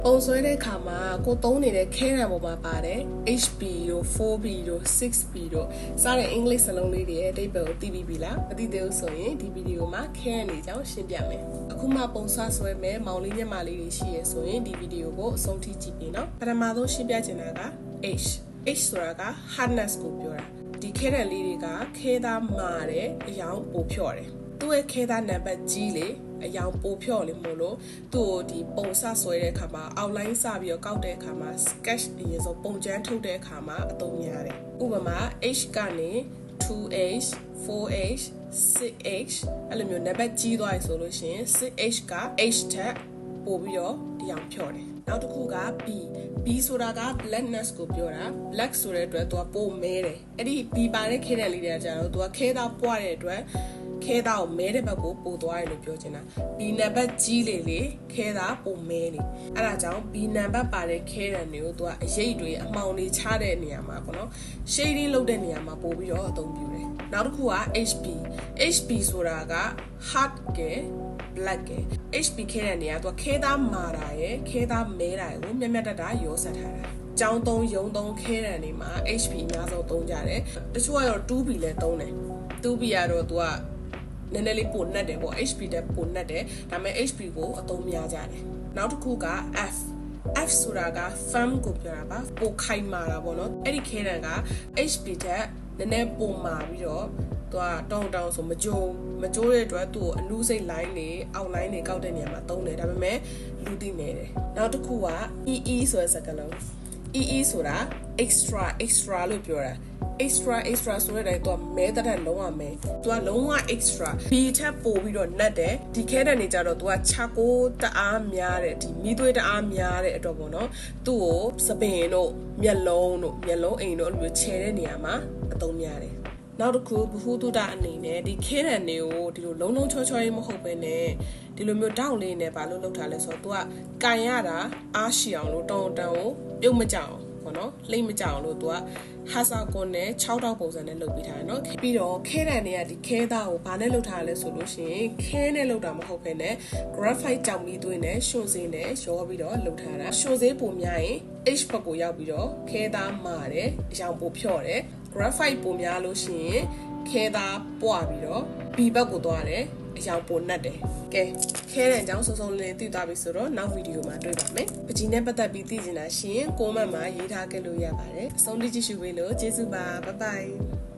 ပုံဆွဲတဲ့ခါမှာကိုသုံးနေတဲ့ခဲရံပေါ်မှာပါတယ် HP တို့ 4B တို့ 6B တို့စတဲ့အင်္ဂလိပ်စလုံးလေးတွေရဲ့အဓိပ္ပာယ်ကိုသိပြီးပြီလားမသိသေးဘူးဆိုရင်ဒီဗီဒီယိုမှာခဲရံနေကြောင်းရှင်းပြမယ်အခုမှပုံဆွဲမဲ့မောင်လေးညမလေးတွေရှိရဆိုရင်ဒီဗီဒီယိုကိုအဆုံးထိကြည့်ပြီးနော်ပထမဆုံးရှင်းပြချင်တာက H ဆိုတာက hardness ကိုပြောတာဒီခဲရံလေးတွေကခဲသားမာတယ်အယောင်ပိုဖြော့တယ်သူ့ရဲ့ခဲသားနံပါတ်ကြီးလေအယောင်ပိုဖြော့လေမို့လို့သူ့ကိုဒီပုံစဆွဲတဲ့အခါမှာ outline စပြီးတော့ကောက်တဲ့အခါမှာ sketch အရင်ဆုံးပုံကျန်းထုတ်တဲ့အခါမှာအသုံးများတယ်ဥပမာ H ကနေ 2H 4H 6H အဲ့လိုမျိုးနံပါတ်ကြီးသွားပြီဆိုလို့ရှိရင် 6H က H ထက်ပိုပြီးတော့အယောင်ဖြော့တယ်နောက်တစ်ခုက B ဆိုတာက blackness ကိုပြောတာ black ဆိုတဲ့အတွက်သူကပိုမဲတယ်အဲ့ဒီ B ပါတဲ့ခဲတဲ့လေးတွေကကျတော့သူကခဲသားပွားတဲ့အတွက်ခဲသားကိုမဲတဲ့ဘက်ကိုပို့သွားတယ်လို့ပြောချင်တာ B နံပါတ်ကြီးလေခဲသားပိုမဲနေအဲ့ဒါကြောင့် B နံပါတ်ပါတဲ့ခဲရံတွေကိုသူကအရိပ်တွေအမှောင်တွေချတဲ့နေရာမှာပေါ့နော် shading လုပ်တဲ့နေရာမှာပို့ပြီးတော့အသုံးပြုတယ်နောက်တစ်ခုက HB ဆိုတာက hard ကblack က HP ခဲတဲ့နေရာသူကခဲသားမာတာရယ်ခဲသားမဲတာရယ်ကိုမျက်မျက်တတရောဆက်ထားတာကျောင်းသုံးရုံသုံးခဲတဲ့နေမှာ HP အများဆုံးသုံးကြတယ်တချို့ကတော့ 2B လည်းသုံးတယ် 2B ကတော့သူကနည်းနည်းလေးပိုနှက်တယ်ပေါ့ HP တက်ပိုနှက်တယ်ဒါပေမဲ့ HP ကိုအသုံးများကြတယ်နောက်တစ်ခုက F ဆိုတာက firm ကိုပြောတာပါပိုခိုင်မာတာပေါ့နော်အဲ့ဒီခဲတံက HP တက်နည်းနည်းပိုမာပြီးတော့သူကတောင်းဆိုမကြိုးတဲ့အတွက်သူ့ကိုအနုစိတ် line တွေအောက် line တွေကောက်တဲ့နေရာမှာသုံးတယ်ဒါပေမဲ့လူသိနေတယ်နောက်တစ်ခုက EE ဆိုတဲ့စကားလုံး EE ဆိုတာ extra လို့ပြောတာ extra ဆိုတဲ့တိုင်းသူကမဲတဲ့လုံးဝမဲသူကလုံးဝ extra B ထက်ပိုပြီးတော့နှက်တယ်ဒီခဲတဲ့နေကြတော့သူကခြာကိုတအားများတယ်ဒီမီးသွေးတအားများတဲ့အတွက်ပေါ့နော်သူ့ကိုစပင်တို့မျက်လုံးအိမ်တို့အဲ့လိုမျိုးခြေတဲ့နေရာမှာအသုံးများတယ်နောက်တစ်ခုဘ ഹു တုဒအနေနဲ့ဒီခဲတံတွေကိုဒီလိုလုံးချောရေးမဟုတ်ပဲနဲ့ဒီလိုမျိုးတောက်လေးနဲ့ဘာလို့လုပ်ထားလဲဆိုတော့ तू ကကန်ရတာအားရှိအောင်လို့တောင်းကိုပြုတ်မကြအောင်ပေါ့နော်လိမ့်မကြအောင်လို့ तू ကဟာစာကွန်နဲ့6တောက်ပုံစံနဲ့လုပ်ပေးထားတယ်နော်ပြီးတော့ခဲတံတွေကဒီခဲသားကိုဘာနဲ့လုပ်ထားလဲဆိုလို့ရှိရင်ခဲနဲ့လုပ်တာမဟုတ်ဘဲနဲ့ graphite ကြောင့်ပြီးသွင်းနဲ့ရွှွန်စင်းနဲ့ရောပြီးတော့လုပ်ထားတာရွှွန်စင်းပုံများရင် H ဘက်ကိုရောက်ပြီးတော့ခဲသားမာတယ်အရောင်ပိုဖြော့တယ် graphite ပုံများလို့ရှိရင်ခဲသားပွားပြီးတော့ B ဘက်ကိုသွားတယ်အယောင်ပိုနှက်တယ်ကဲခဲတဲ့အကြောင်းစုံလေးသိသွားပြီဆိုတော့နောက်ဗီဒီယိုမှာတွေ့ပါမယ်ပကြီးနဲ့ပတ်သက်ပြီးသိချင်တာရှင် comment မှာရေးထားခဲ့လို့ရပါတယ်အဆုံးထိကြည့်ရှုပေးလို့ကျေးဇူးပါ bye bye